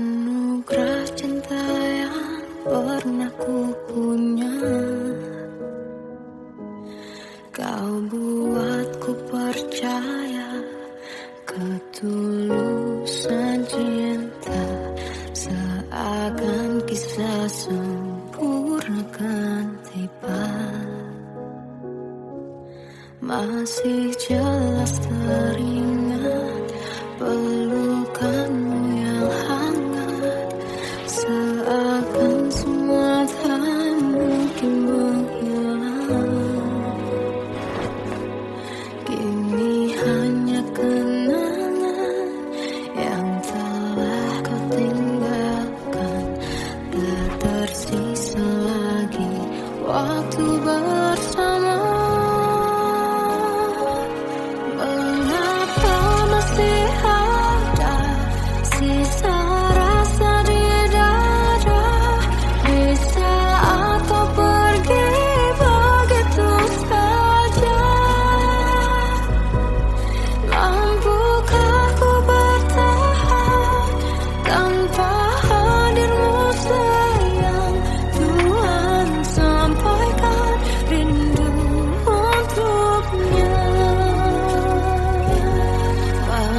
Anugerah cinta yang pernah ku punya, kau buatku percaya ketulusan cinta, seakan kisah sempurna kan tiba. Masih jelas teringat pelukanmu yang hangat, seakan semua tak mungkin menghilang. Kini hanya kenangan yang telah kau tinggalkan, tak tersisa lagi waktu bersama.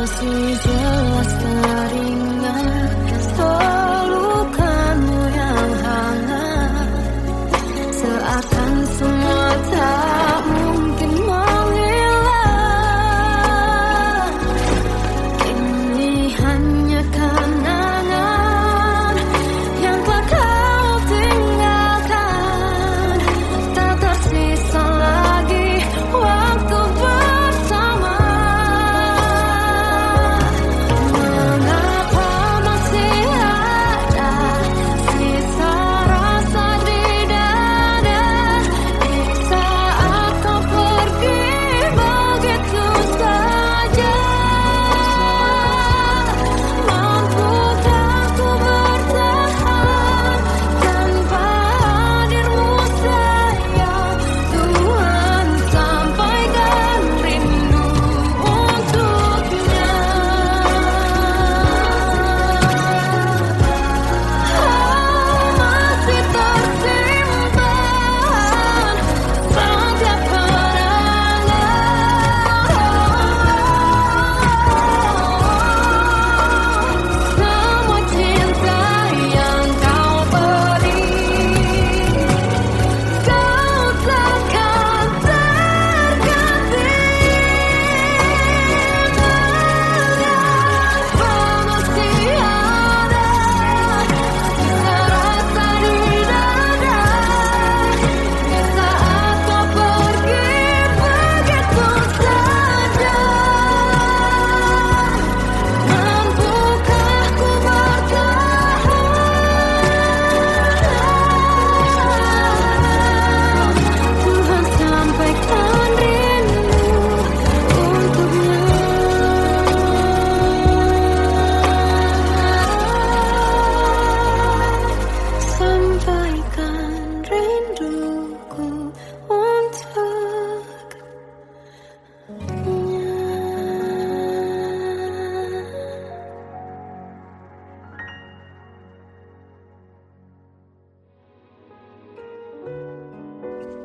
Masih jelas teringat pelukanmu yang hangat, seakan semua tak mungkin menghilang. Ini hanya kenangan yang telah kau tinggalkan, tak tersisa lagi waktu bersama.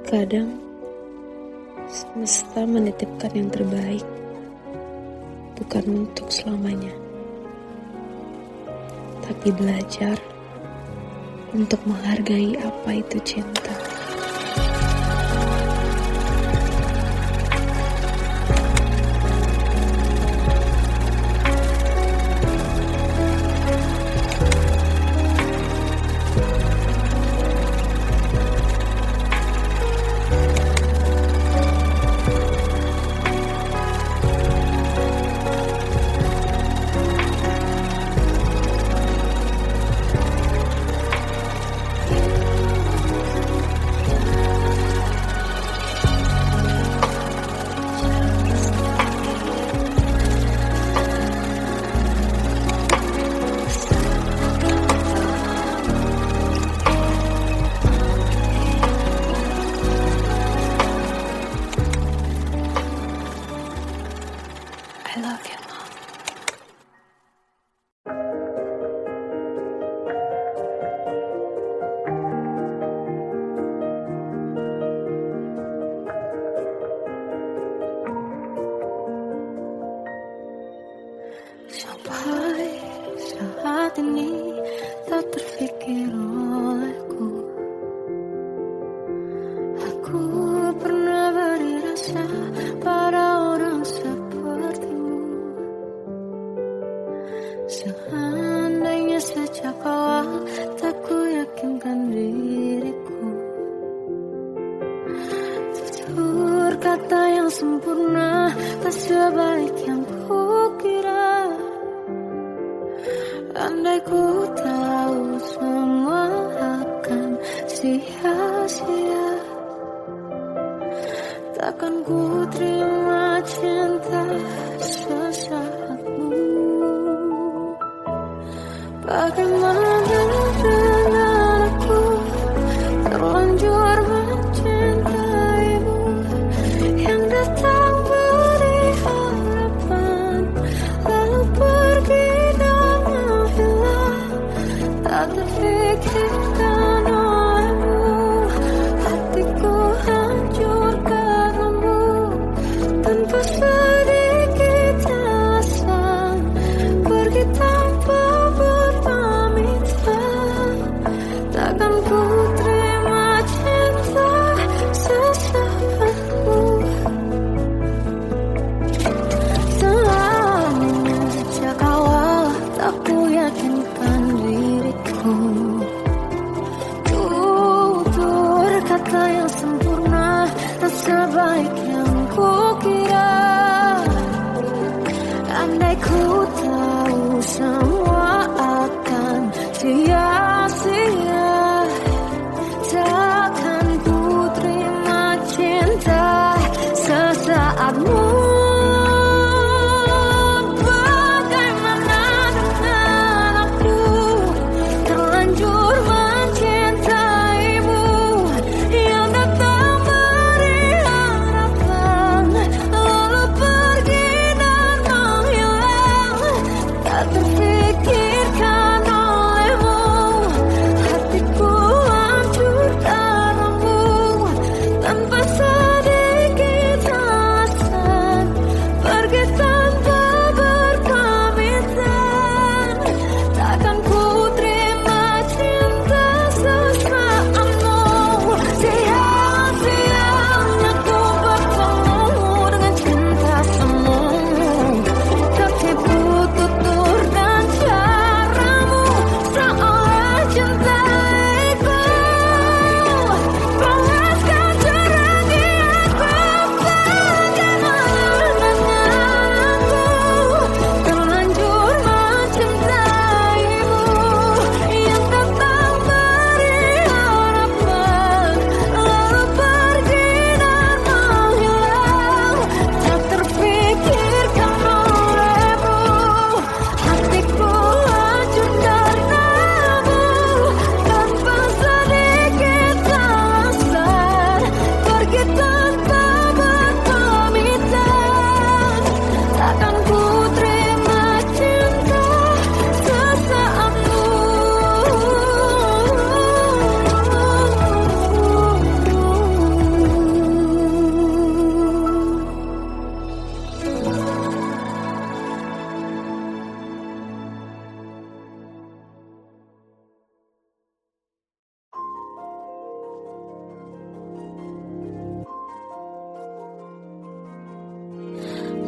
Kadang semesta menitipkan yang terbaik, bukan untuk selamanya, tapi belajar untuk menghargai apa itu cinta. Sejak awal tak ku yakinkan diriku. Tutur kata yang sempurna tak sebaik yang ku kira. Andai ku tahu semua akan sia-sia, takkan ku terima cinta sesaatmu. Bagaimana dengan aku terlanjur mencintaimu, yang datang beri harapan lalu pergi dan menghilang. Tak terfikirkan olehmu, hatiku hancur karenamu. Tanpa sedikit alasan pergi tanpa berpamitan. Takkan ku terima cinta sesaatmu. Selamanya sejak awal tak ku yakinkan diriku. Tutur kata yang sempurna tak sebaik yang ku kira. Andai ku tahu semua akan sia-sia, takkan ku terima cinta sesaatmu. Bagaimana dengan aku terlanjur mencintaimu, yang datang beri harapan lalu pergi dan menghilang. Tak terfikirkan olehmu, hatiku hancur karenamu. Tanpa sedikit alasan pergi tanpa berpamitan. Takkan ku terima cinta sesaatmu. Sia-sianya ku bertemu dengan cinta semu. Tertipu tutur dan caramu, seolah cintaiku panaskan cerangi aku. Bagaimana dengan aku terlanjur mencintaimu, yang datang beri harapan lalu pergi dan menghilang. Tak terfikirkan olehmu, hatiku hancur karenamu. Tanpa sedikit alasan pergi tanpa berpamitan. Takkan ku terima cinta sesaatmu.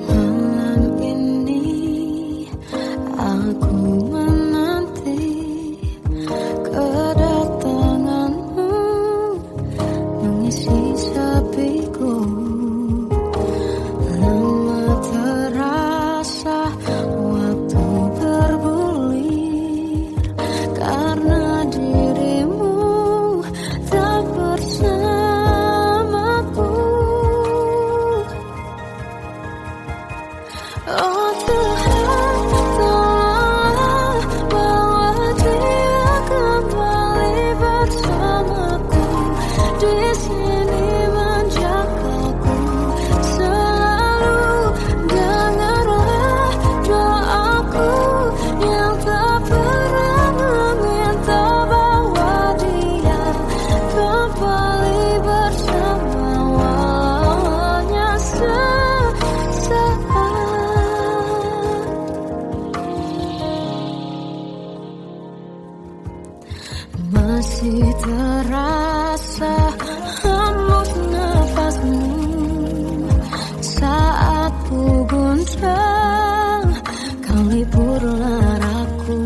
Malam ini aku menanti kedatanganmu, mengisi sepiku. Lama terasa waktu bergulir, karena dirimu tak bersamaku. Oh Tuhan, tolonglah bawa dia kembali bersamaku. Di sini menjagaku selalu. Dengarlah doaku yang tak pernah meminta bawa dia kembali bersama walaunya sesaat. Masih terasa hembus nafasmu saat ku guncang kau liburlah aku.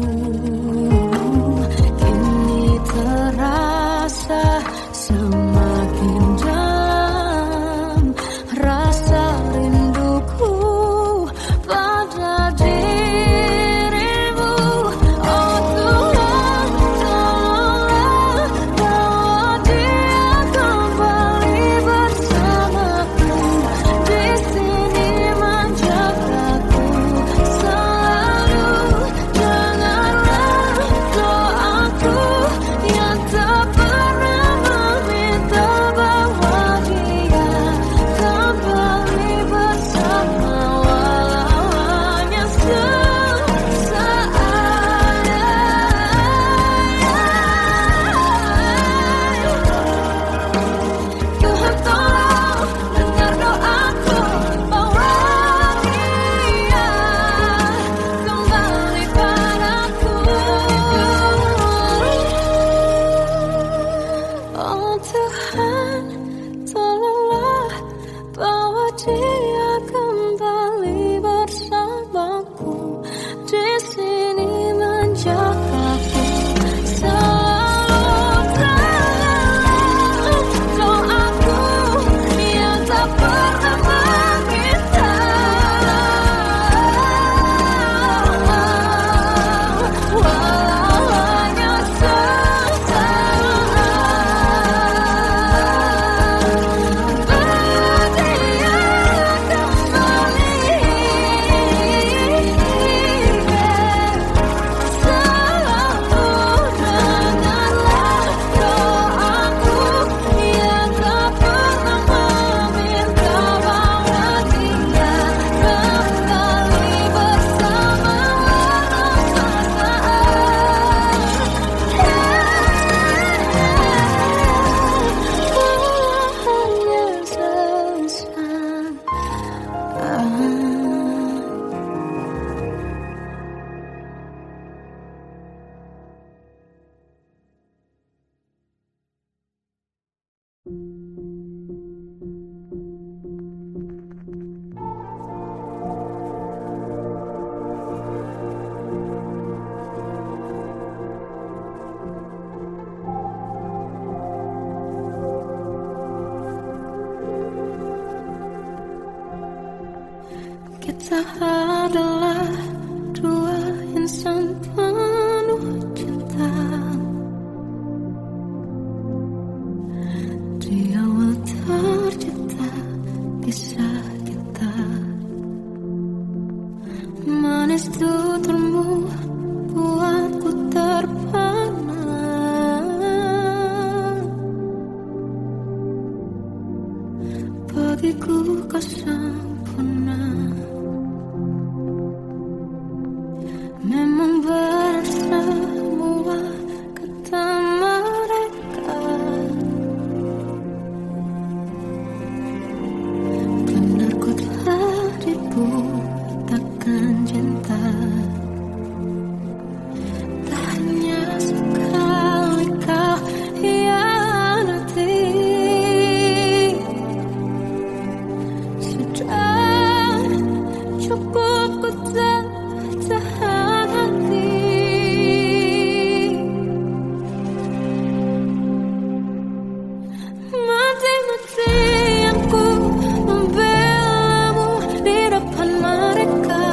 tak adalah dua insan penuh cinta. Di awal tercipta kisah kita, manis tuturmu buatku terpana. Bagiku kau sempurna. Memang berat semua kata mereka, benar ku telah dibutakan cinta. Tak hanya sekali kau hianati, sudah cukup ku tak tahan hati. Mati-matian ku membelamu di depan mereka.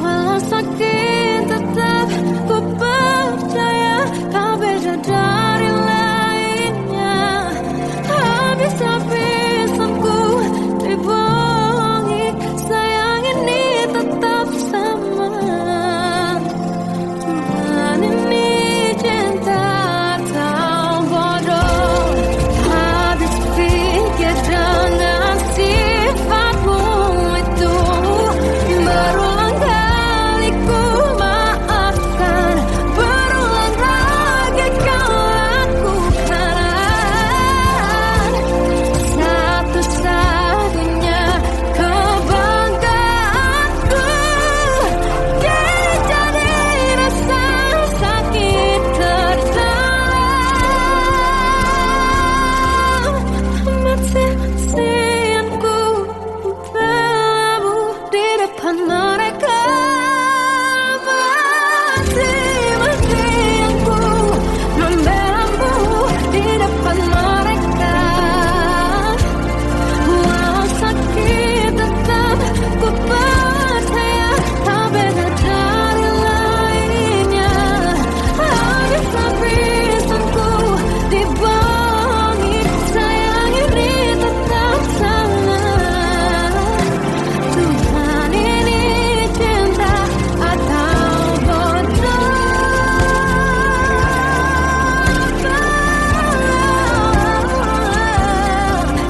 Walau sakit tetap ku percaya kau beda dari lainnya. Habis-habisan ku dibohongi, sayang ini tetap sama. Tuhan ini cinta atau bodoh. Habis pikir dengan sifatmu itu, berulang kali ku maafkan, berulang lagi kau lakukan. Satu-satunya kebanggaanku, kini jadi rasa sakit terdalam. Mati-matian ku membelamu di depan mereka. Mati-matian ku membelamu di depan mereka. Walau sakit tetap ku percaya kau beda dari lainnya. Habis-habisan ku dibohongi, sayang ini tetap sama. Tuhan ini cinta atau bodoh.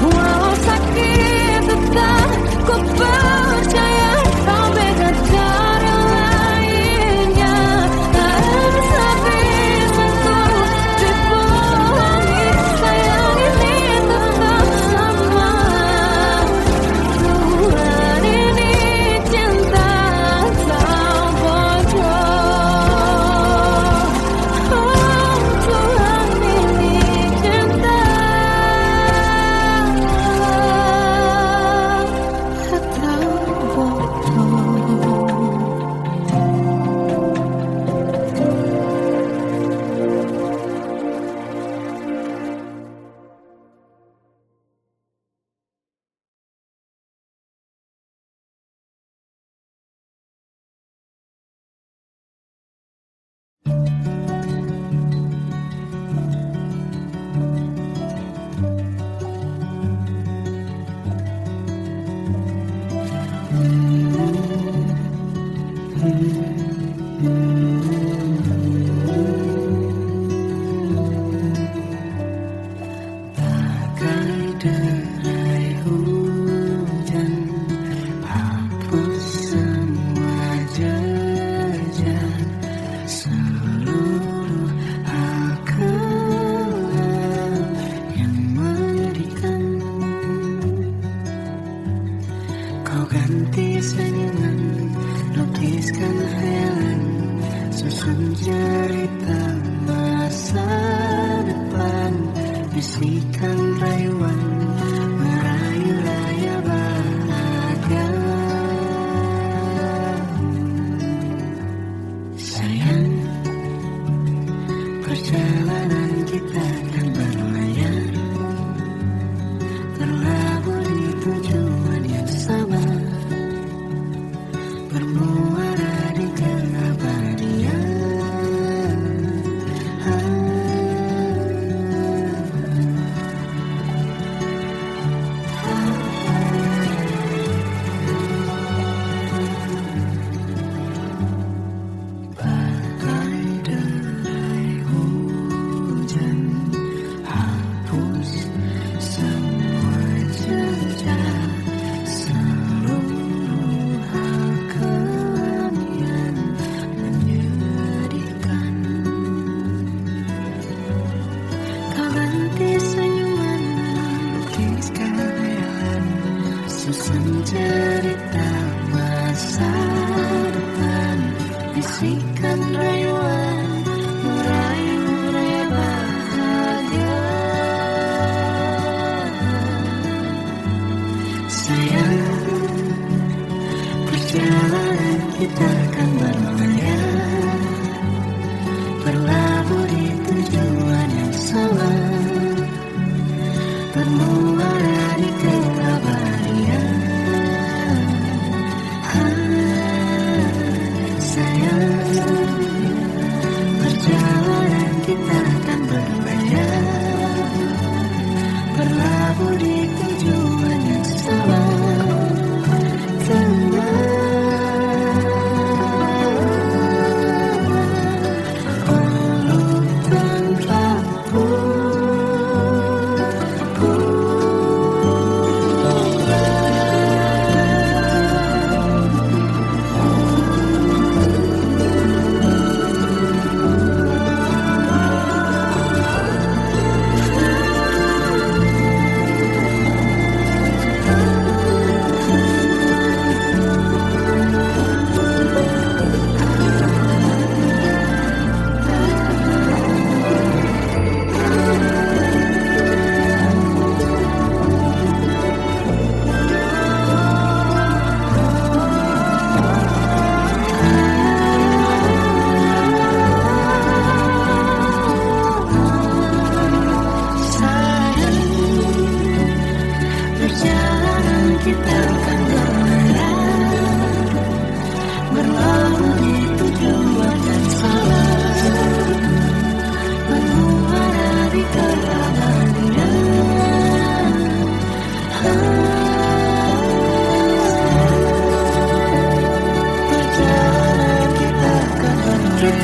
Walau sakit tetap ku percaya kau beda dari lainnya. Habis-habisan ku dibohongi, sayang ini tetap sama. Tuhan ini cinta atau bodoh. Oh, Tuhan ini cinta atau bodoh. Bagai derai hujan, hapus semua jejak, seluruh hal kelam yang menyedihkan. Kau ganti senyuman, lukiskan hayalan, susun cerita masa depan, bisikan rayuan, merayu raya bahagia. Sayang, perjalanan kita kan berlayar, terlabur di tujuan yang sama.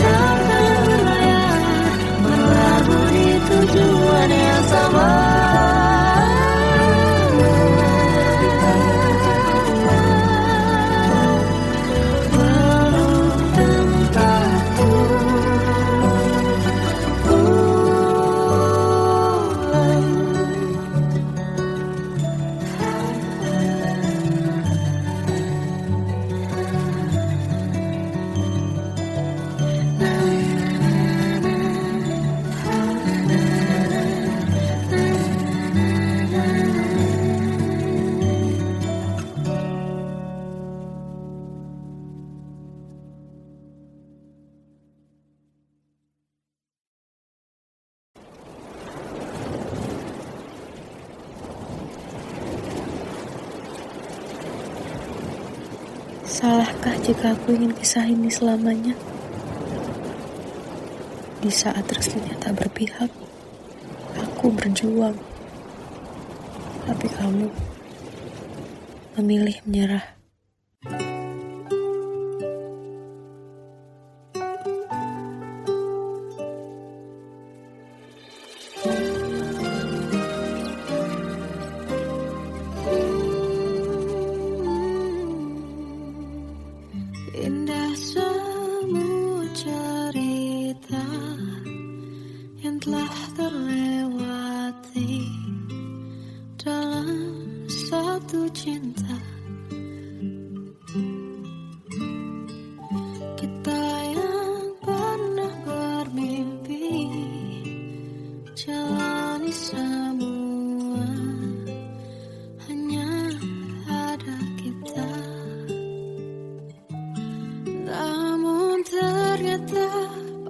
takkan berlayar berlabuh di tujuan yang sama. Salahkah jika aku ingin kisah ini selamanya? Di saat restunya tak berpihak, aku berjuang. Tapi kamu memilih menyerah. Indah semua cerita yang telah terlewati dalam satu cinta. Kita yang pernah bermimpi jalani semua, hanya ada kita. Namun ternyata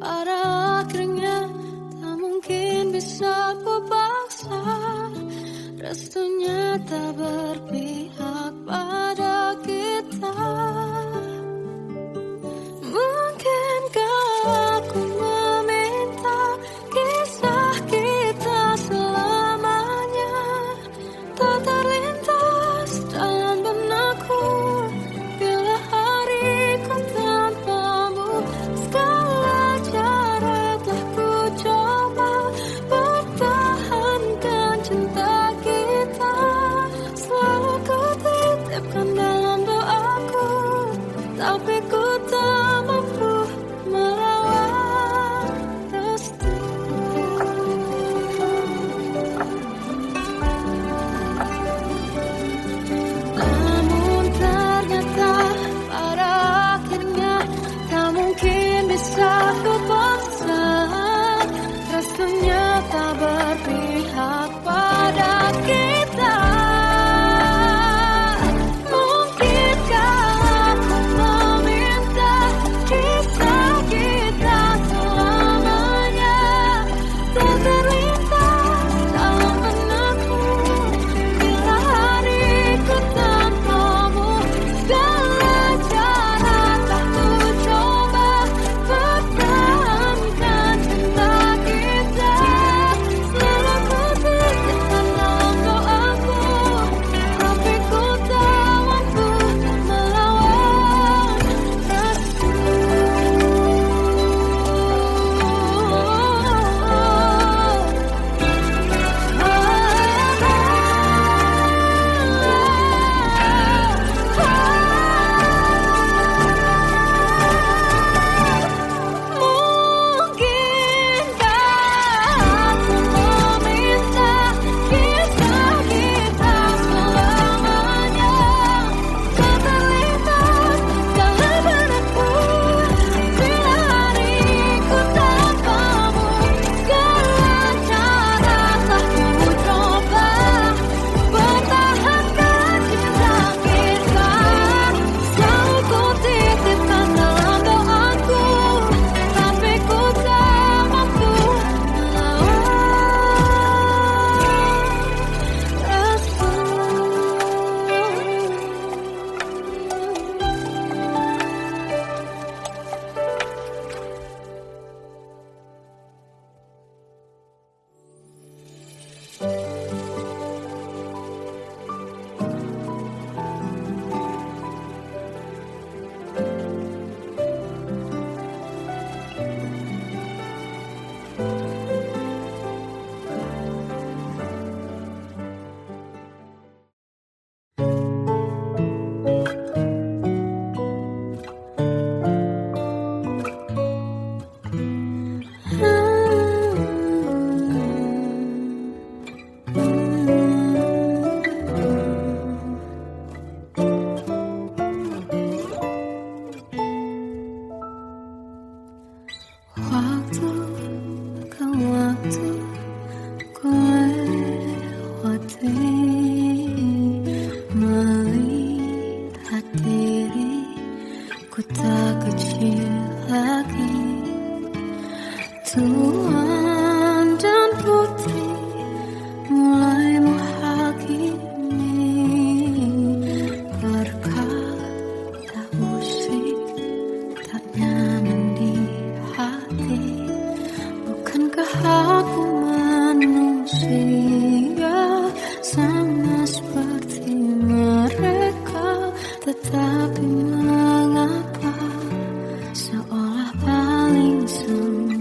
pada akhirnya tak mungkin Tuan dan putri mulai menghakimi berkata musik tak nyaman di hati. Bukankah aku manusia sama seperti mereka, tetapi mengapa seolah paling sempurna?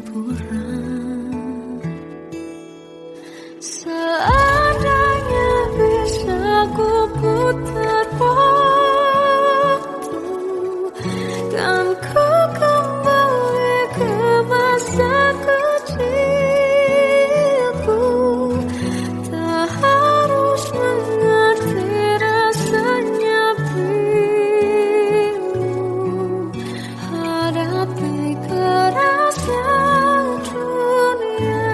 Seandainya bisa ku putar waktu, kan ku kembali ke masa kecilku. Tak harus mengerti rasanya pilu, hadapi kerasnya dunia.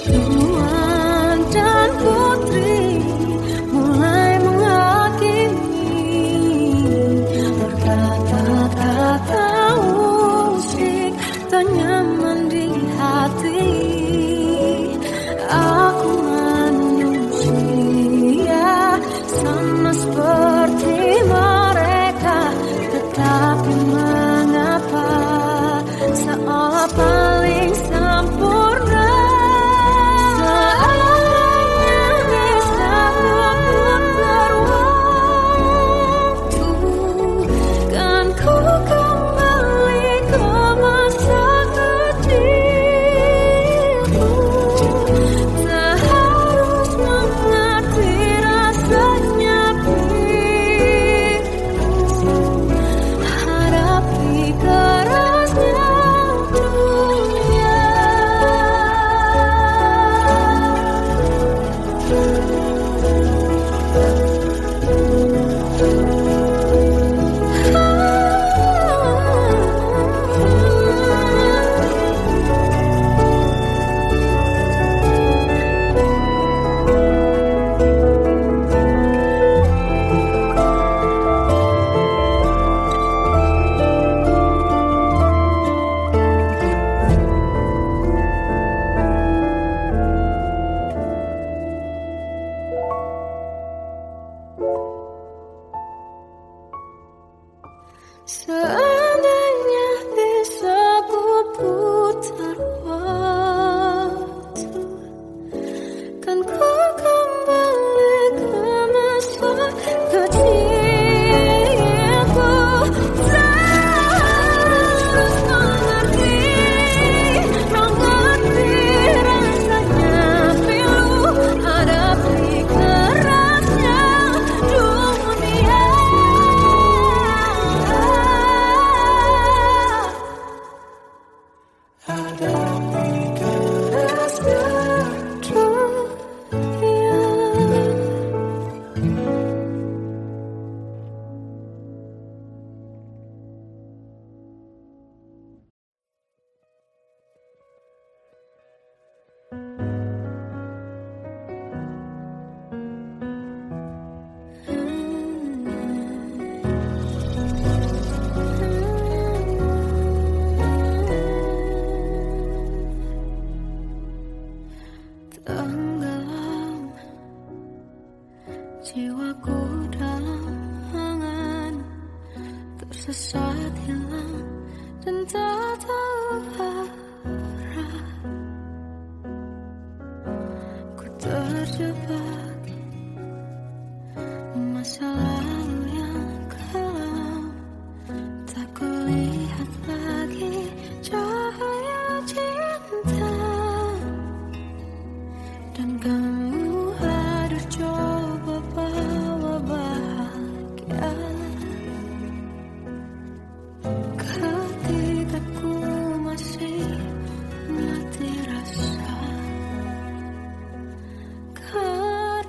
Tuan dan putri mulai menghakimi berkata-kata musik tak nyaman di hati. Aku manusia sama seperti mereka, tetapi mengapa seolah paling sempurna? Seandainya bisa memutar waktu, kan ku kembali ke masa kecilku. Tak harus mengerti rasanya pilu, hadapi kerasnya dunia. Seandainya bisa ku putar waktu, kan ku kembali ke masa kecilku. Tak harus mengerti rasanya pilu, hadapi kerasnya dunia. Hadapi kerasnya dunia. Tenggelam jiwaku dalam angan, tersesat hilang dan tak tahu arah. Ku terjebak masa lalu yang kelam, tak kulihat lagi cahaya cinta. Dan kamu harus coba bawa bahagia ketika ku masih mati rasa. Kau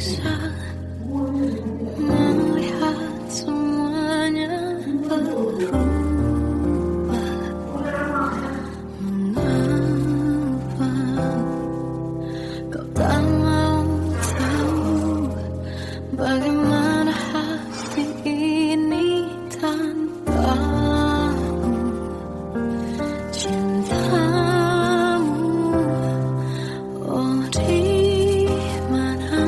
tersiksa melihat semuanya berubah. Mengapa kau tak mau tahu bagaimana hati ini tanpamu? Cintamu, oh di mana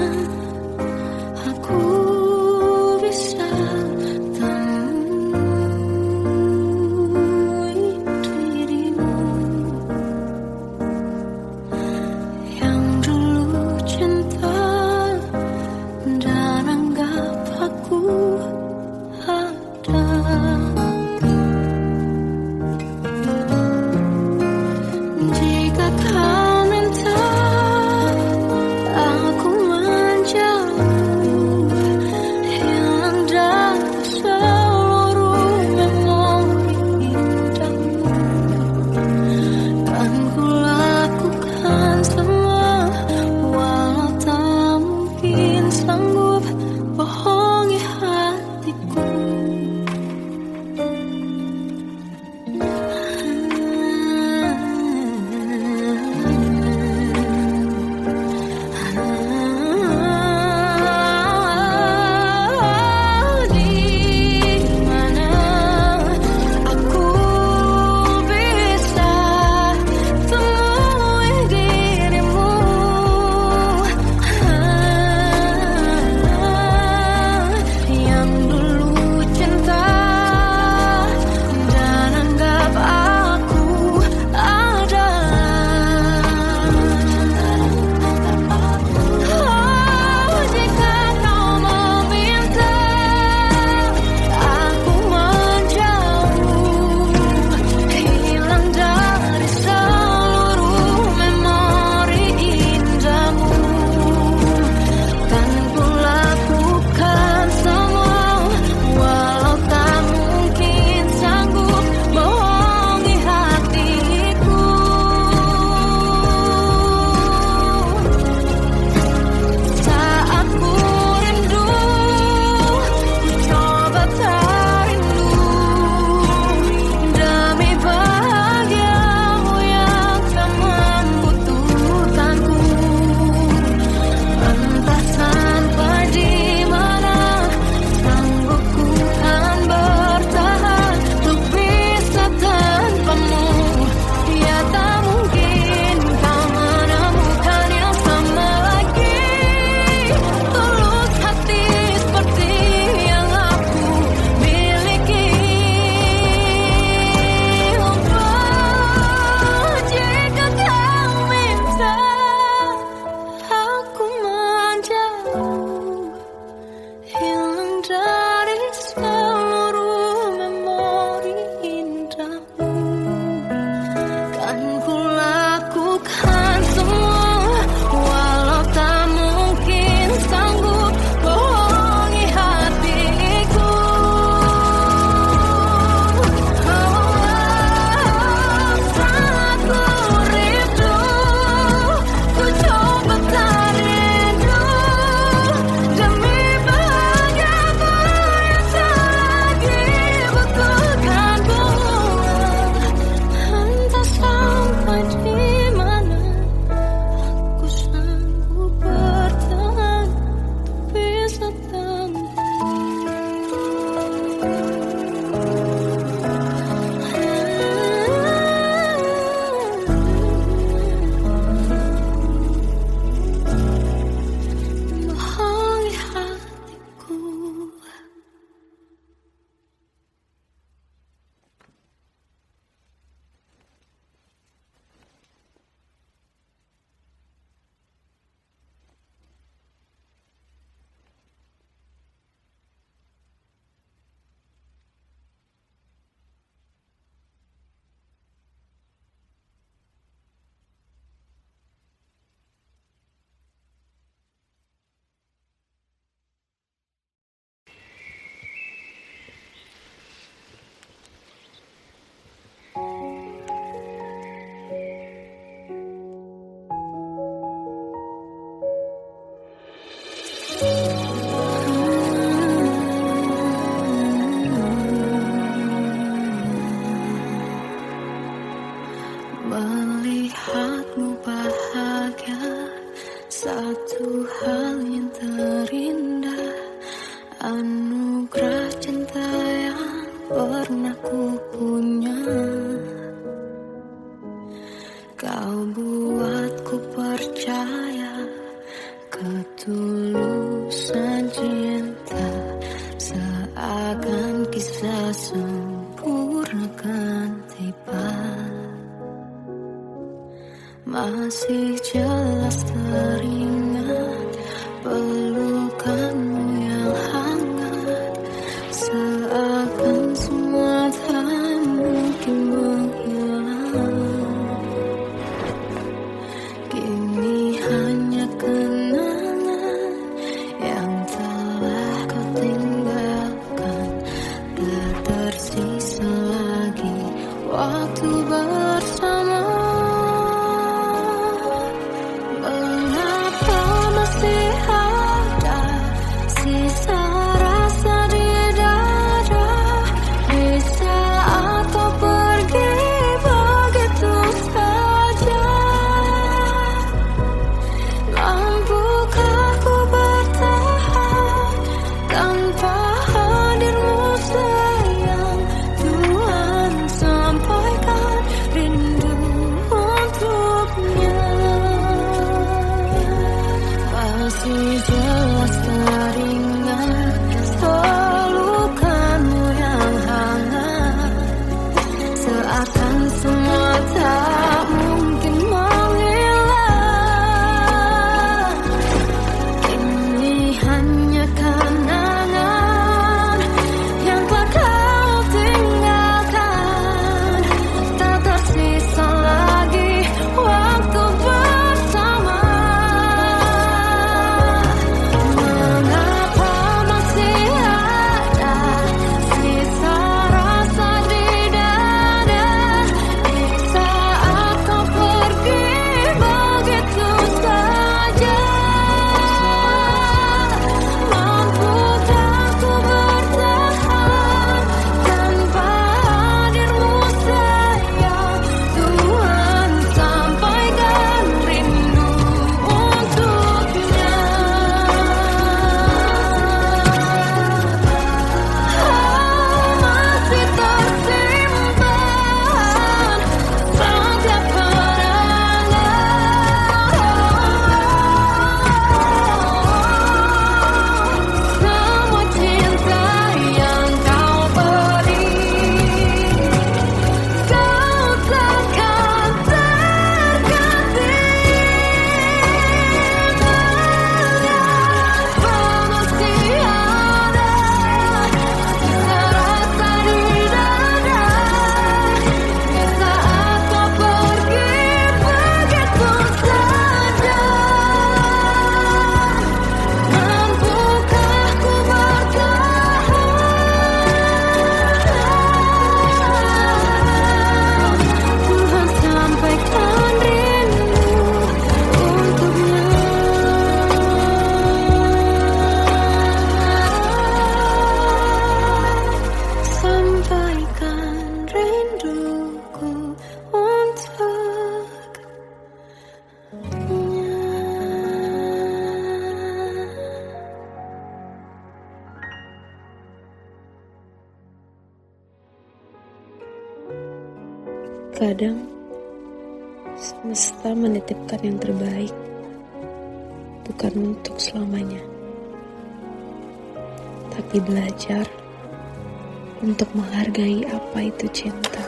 anugerah cinta yang pernah ku punya. Kau buatku percaya ketulusan cinta, seakan kisah sempurna kan tiba. Masih jelas teringat pelukanmu yang hangat, seakan semua tak mungkin menghilang. Kini hanya kenangan yang telah kau tinggalkan, tak tersisa lagi waktu bersama. Masih jelas teringat pelukanmu yang hangat, seakan semua tak mungkin menghilang. Ini hanya kenangan yang telah kau tinggalkan, tak tersisa lagi waktu bersama. Kadang semesta menitipkan yang terbaik, bukan untuk selamanya, tapi belajar untuk menghargai apa itu cinta.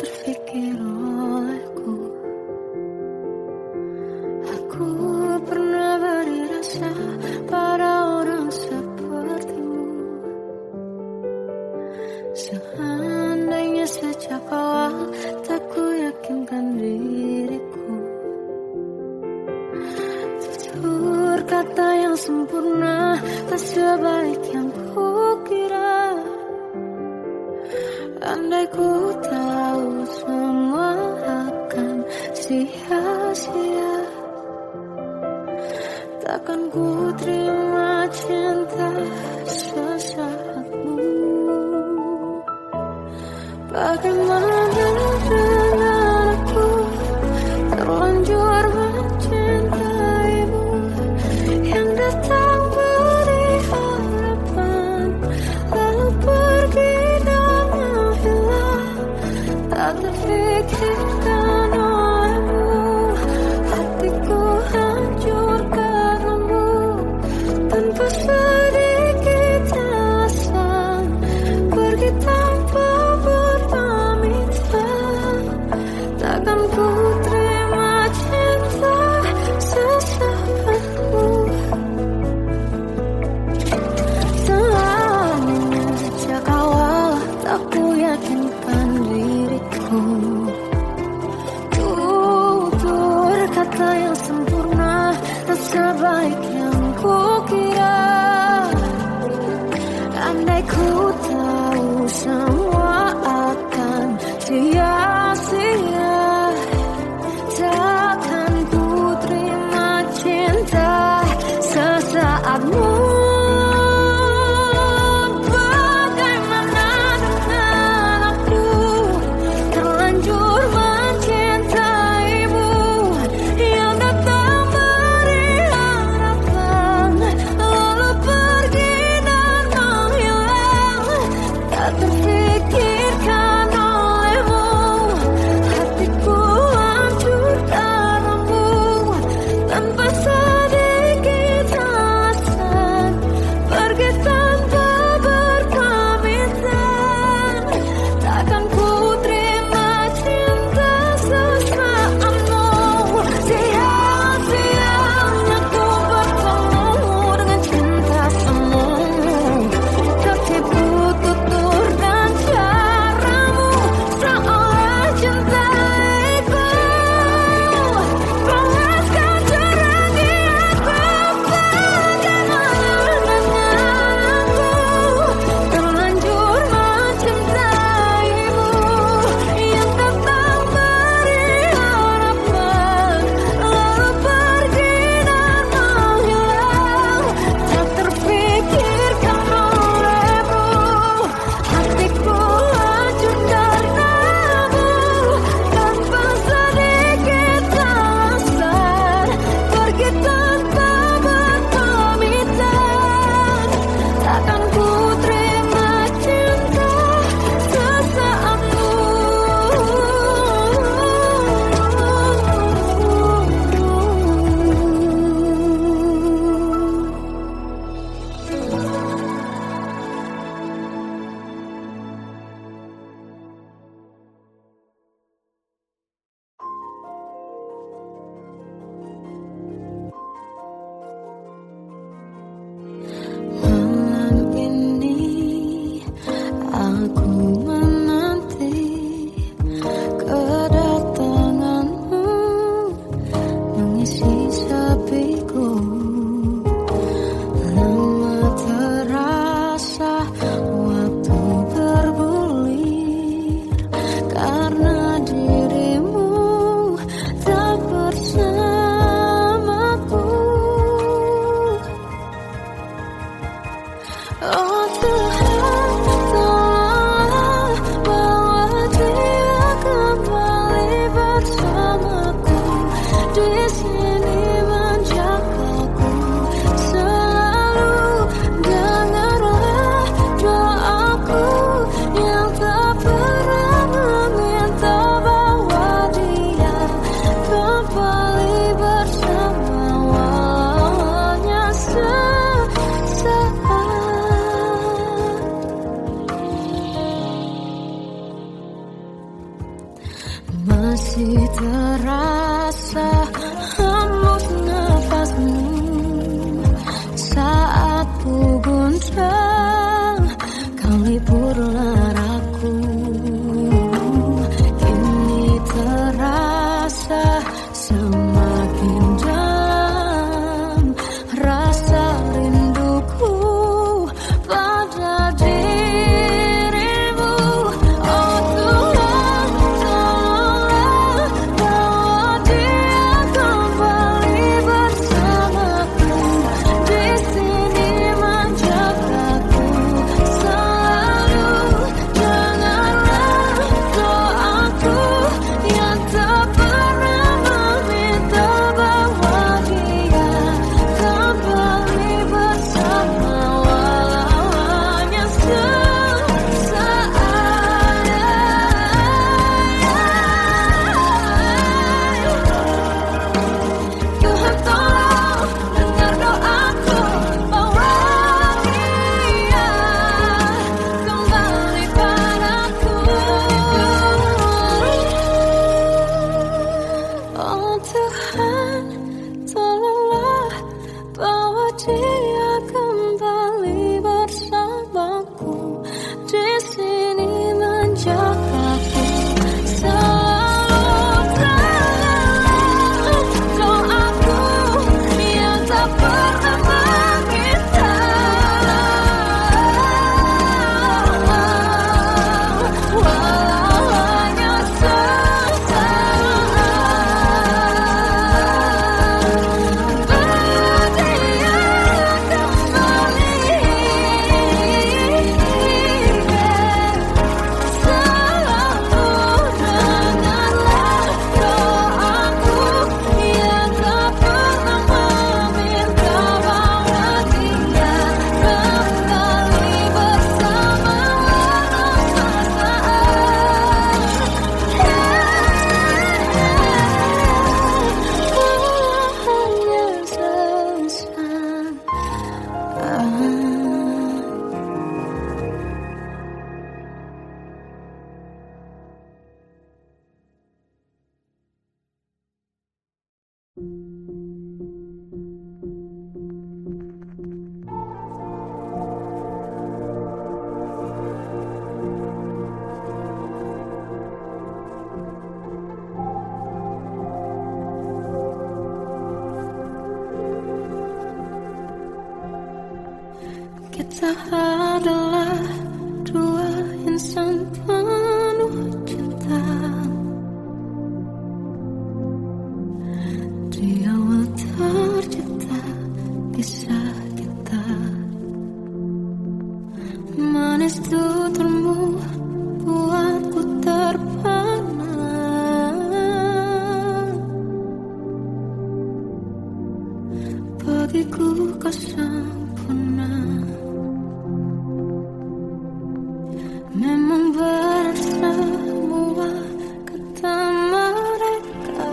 terfikir olehku. Aku pernah beri rasa pada orang sepertimu. Seandainya sejak awal tak ku yakinkan diriku. Tutur kata yang sempurna tak sebaik yang kukira. Andai ku tahu semua akan sia-sia, takkan ku terima cinta sesaatmu. Bagaimana dengan aku terlanjur mencintaimu, yang datang beri harapan lalu pergi dan menghilang. Tak terfikirkan olehmu, hatiku hancur karenamu. Tanpa sedikit alasan pergi tanpa berpamitan. Takkan ku terima cinta sesaatmu. Selamanya sejak awal tak ku yakinkan diriku. Tutur kata yang sempurna tak sebaik yang kukira. Andai ku tahu semua akan sia-sia, takkan ku terima cinta sesaatmu. Bagaimana dengan aku terlanjur mencintaimu, yang datang beri harapan lalu pergi dan menghilang. Tak terfikirkan olehmu, masih terasa hembus nafasmu saat ku guncang kau liburlah aku. Kini terasa semakin dalam rasa rinduku pada dirimu. Oh Tuhan, tolonglah bawa dia kembali bersamaku. Di sini menjagaku selalu. Janganlah doaku yang tak pernah meminta bawa dia kembali bersama, walau hanya sesaat. Tuhan tolong dengar doaku, bawa dia kembali padaku. Oh Tuhan, tolonglah bawa dia kembali bersamaku. Di sini menjagaku selalu. Doaku yang tak pernah meminta, walau hanya sesaat. Dia kembali selalu. Dengarlah doaku yang tak pernah meminta bawa dia kembali bersama, walau hanya sesaat. Kita adalah dua insan penuh cinta. Di awal tercipta kisah kita. Manis tuturmu buatku terpana. Bagiku kau sempurna. Memang benar semua kata mereka.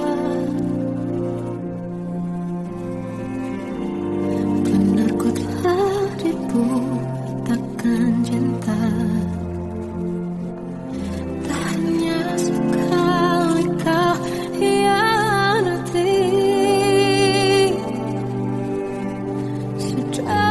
Benar ku telah dibutakan cinta. Tak hanya sekali kau hianati. Sudah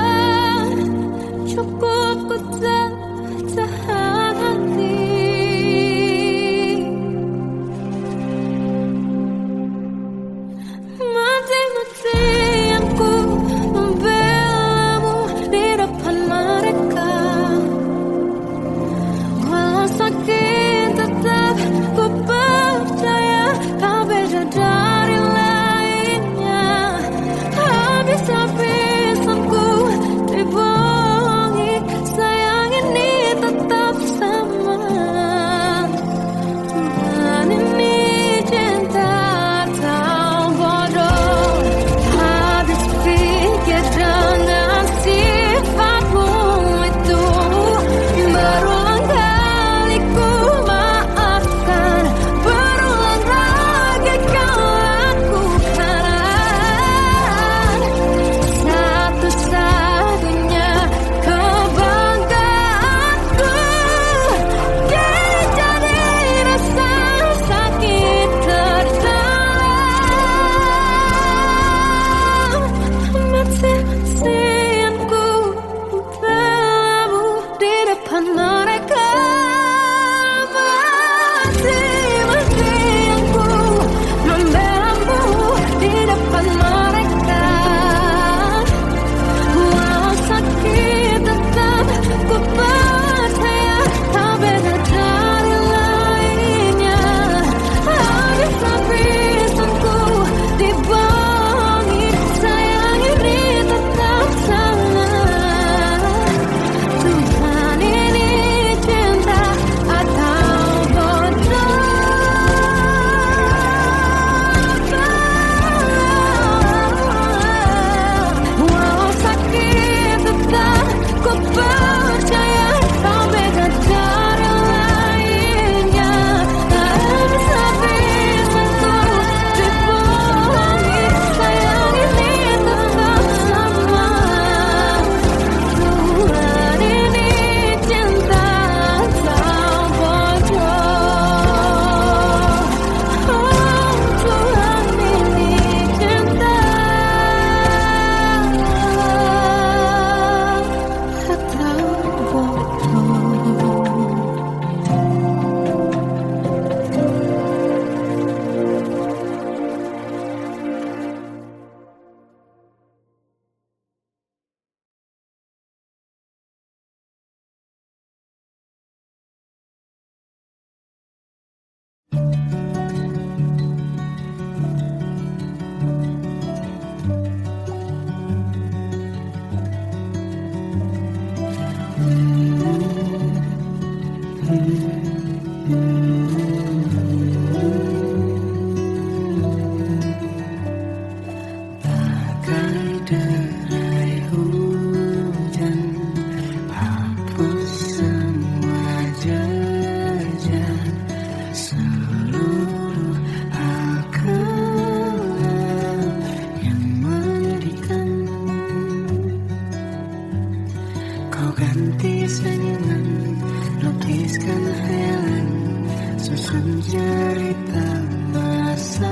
cerita masa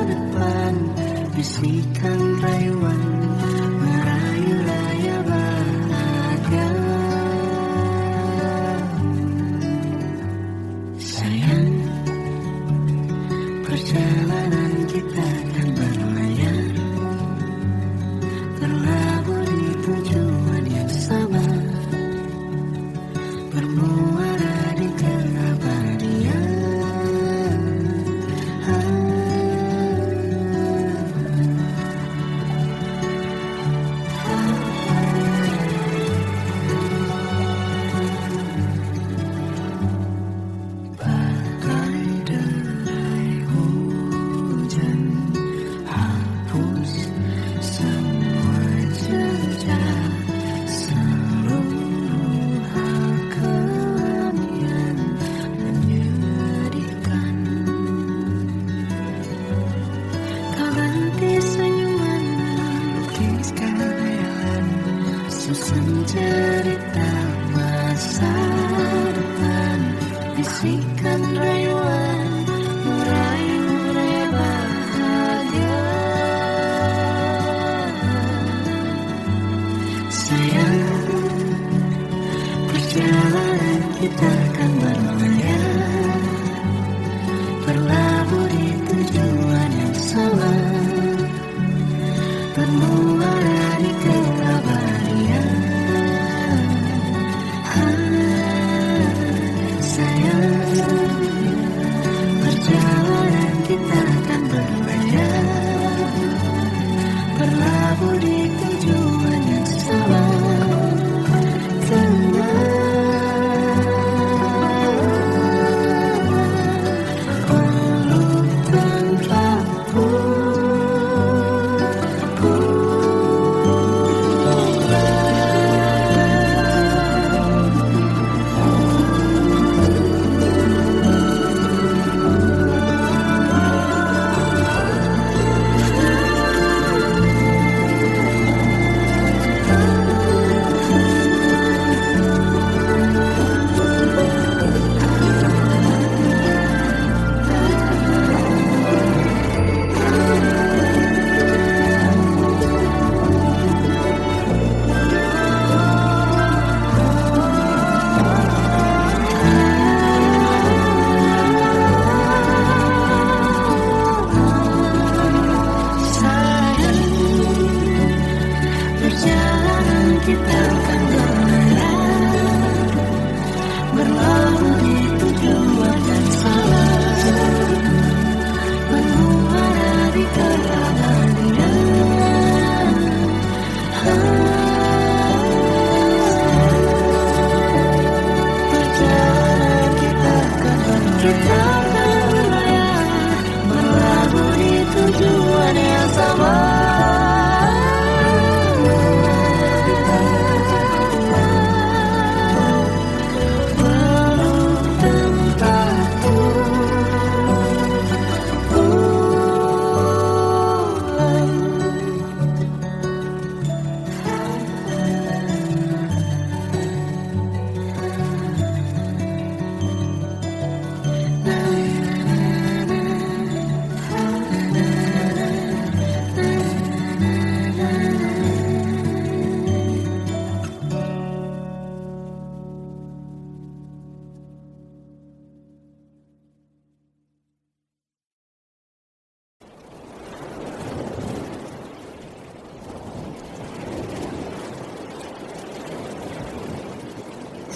depan, bisikan rayuan merayu raya bahagia. Sayang, perjalanan kita akan berlayar, berlabuh di tujuan yang sama, bermuara di keabadian. Bagai derai hujan, hapus semua jejak, seluruh hal kelam yang menyedihkan. Kau ganti senyuman, lukiskan khayalan, susun cerita masa depan, bisikan rayuan merayu raya bahagia. Sayang, perjalanan kita akan berlayar, berlabuh di tujuan yang sama, bermuara di keabadian. Sayang, perjalanan kita akan berlayar, berlabuh di tujuan yang sama. Kita akan berlayar, berlabuh di tujuan yang sama, bermuara di keabadian. Perjalanan kita akan berlayar, berlabuh di tujuan yang sama.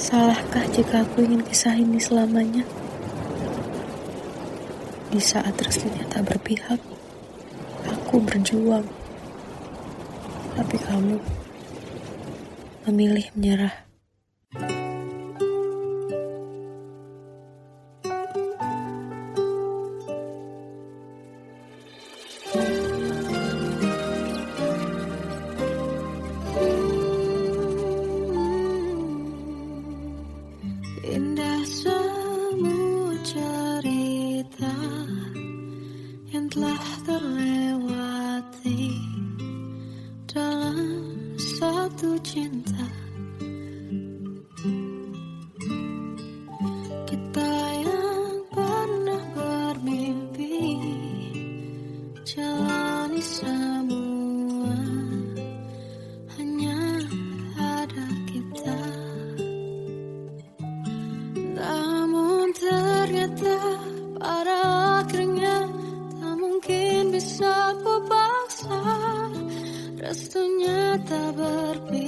Salahkah jika aku ingin kisah ini selamanya? Di saat restunya tak berpihak, aku berjuang. Tapi kamu memilih menyerah. Indah semua cerita yang telah terlewati dalam satu cinta. Kita yang pernah restunya tak berpihak.